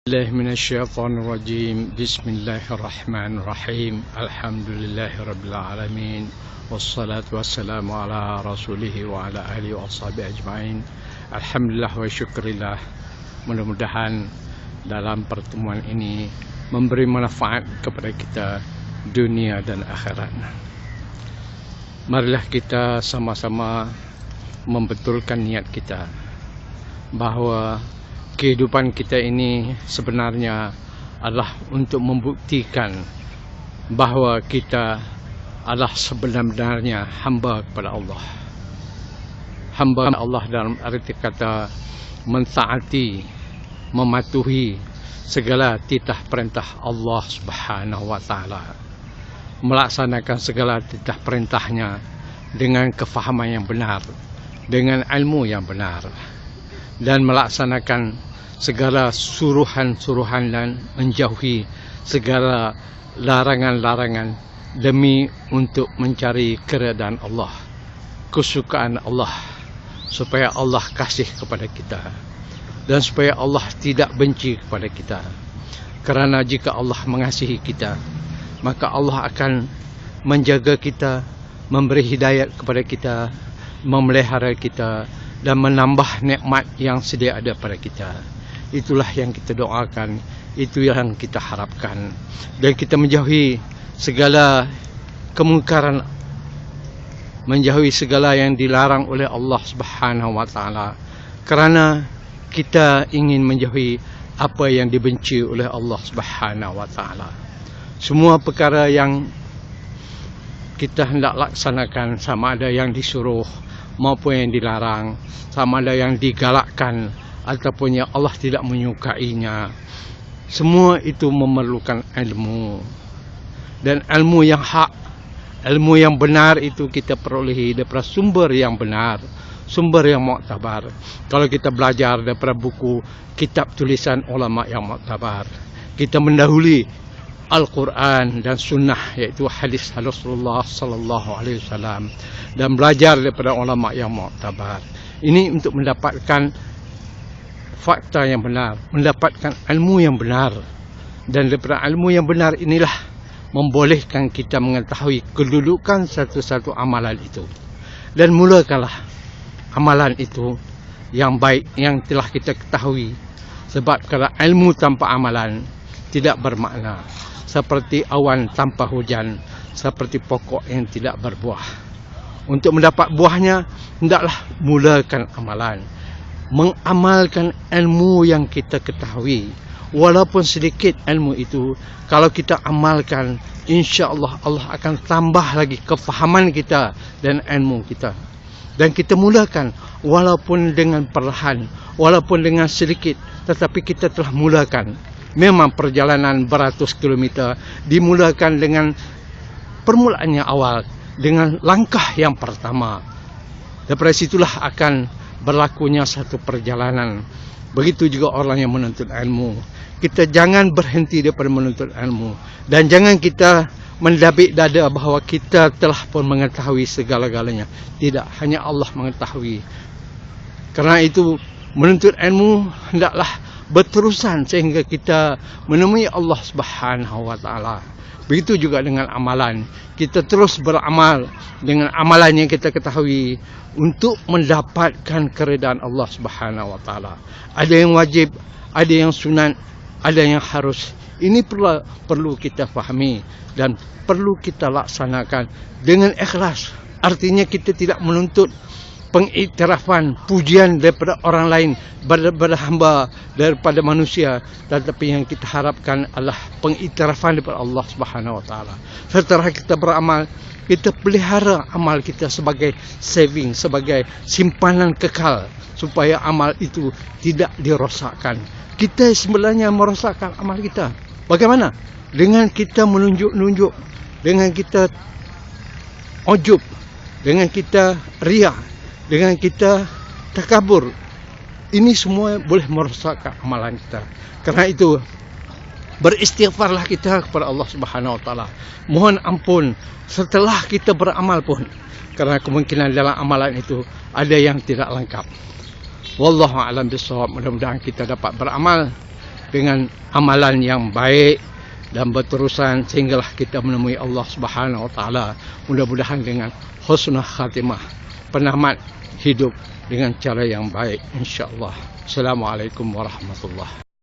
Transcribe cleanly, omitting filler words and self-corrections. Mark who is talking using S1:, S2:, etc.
S1: الله من الشيطان الرجيم بسم الله الرحمن الرحيم الحمد لله رب العالمين والصلاة والسلام على رسوله وعلى آله وصحبه أجمعين. Alhamdulillah wa syukurillah. Mudah-mudahan dalam pertemuan ini memberi manfaat kepada kita dunia dan akhirat. Marilah kita sama-sama membetulkan niat kita bahawa kehidupan kita ini sebenarnya adalah untuk membuktikan bahawa kita adalah sebenar-benarnya hamba kepada Allah. Hamba Allah dalam arti kata mentaati, mematuhi segala titah perintah Allah Subhanahu wa taala. Melaksanakan segala titah perintahnya dengan kefahaman yang benar, dengan ilmu yang benar, dan melaksanakan segala suruhan-suruhan dan menjauhi segala larangan-larangan demi untuk mencari keredaan Allah, kesukaan Allah, supaya Allah kasih kepada kita dan supaya Allah tidak benci kepada kita. Kerana jika Allah mengasihi kita, maka Allah akan menjaga kita, memberi hidayat kepada kita, memelihara kita, dan menambah nikmat yang sedia ada pada kita. Itulah yang kita doakan, itu yang kita harapkan. Dan kita menjauhi segala kemungkaran, menjauhi segala yang dilarang oleh Allah Subhanahu wa taala. Kerana kita ingin menjauhi apa yang dibenci oleh Allah Subhanahu wa taala. Semua perkara yang kita hendak laksanakan, sama ada yang disuruh maupun yang dilarang, sama ada yang digalakkan ataupun yang Allah tidak menyukainya, semua itu memerlukan ilmu. Dan ilmu yang hak, ilmu yang benar itu kita perolehi daripada sumber yang benar, sumber yang muktabar. Kalau kita belajar daripada buku kitab tulisan ulama yang muktabar, kita mendahului Al-Quran dan Sunnah, iaitu hadis Rasulullah sallallahu alaihi wasallam, dan belajar daripada ulama yang muktabar. Ini untuk mendapatkan fakta yang benar, mendapatkan ilmu yang benar, dan daripada ilmu yang benar inilah membolehkan kita mengetahui kedudukan satu-satu amalan itu, dan mulakanlah amalan itu yang baik yang telah kita ketahui. Sebab kalau ilmu tanpa amalan tidak bermakna, seperti awan tanpa hujan, seperti pokok yang tidak berbuah. Untuk mendapat buahnya, hendaklah mulakan amalan, mengamalkan ilmu yang kita ketahui. Walaupun sedikit ilmu itu, kalau kita amalkan, insya-Allah Allah akan tambah lagi kefahaman kita dan ilmu kita. Dan kita mulakan walaupun dengan perlahan, walaupun dengan sedikit, tetapi kita telah mulakan. Memang perjalanan beratus kilometer dimulakan dengan permulaannya awal, dengan langkah yang pertama. Daripada situlah akan berlakunya satu perjalanan. Begitu juga orang yang menuntut ilmu. Kita jangan berhenti daripada menuntut ilmu, dan jangan kita mendabik dada bahawa kita telah pun mengetahui segala-galanya. Tidak, hanya Allah mengetahui. Kerana itu menuntut ilmu hendaklah berterusan sehingga kita menemui Allah Subhanahu wa taala. Begitu juga dengan amalan. Kita terus beramal dengan amalan yang kita ketahui untuk mendapatkan keredaan Allah Subhanahu wa taala. Ada yang wajib, ada yang sunat, ada yang harus. Ini perlu kita fahami dan perlu kita laksanakan dengan ikhlas. Artinya kita tidak menuntut pengiktirafan, pujian daripada orang lain, daripada hamba, daripada manusia, tetapi yang kita harapkan adalah pengiktirafan daripada Allah Subhanahu wa taala. Setelah kita beramal, kita pelihara amal kita sebagai saving, sebagai simpanan kekal, supaya amal itu tidak dirosakkan. Kita sebenarnya merosakkan amal kita. Bagaimana? Dengan kita menunjuk-nunjuk, dengan kita ujub, dengan kita riya, dengan kita takabur. Ini semua boleh merosakkan amalan kita. Kerana itu beristighfarlah kita kepada Allah Subhanahu wa taala. Mohon ampun setelah kita beramal pun, kerana kemungkinan dalam amalan itu ada yang tidak lengkap. Wallahu a'lam bishawab. Mudah-mudahan kita dapat beramal dengan amalan yang baik dan berterusan sehinggalah kita menemui Allah Subhanahu wa taala. Mudah-mudahan dengan husnul khatimah, penamat hidup dengan cara yang baik insyaallah. Assalamualaikum warahmatullahi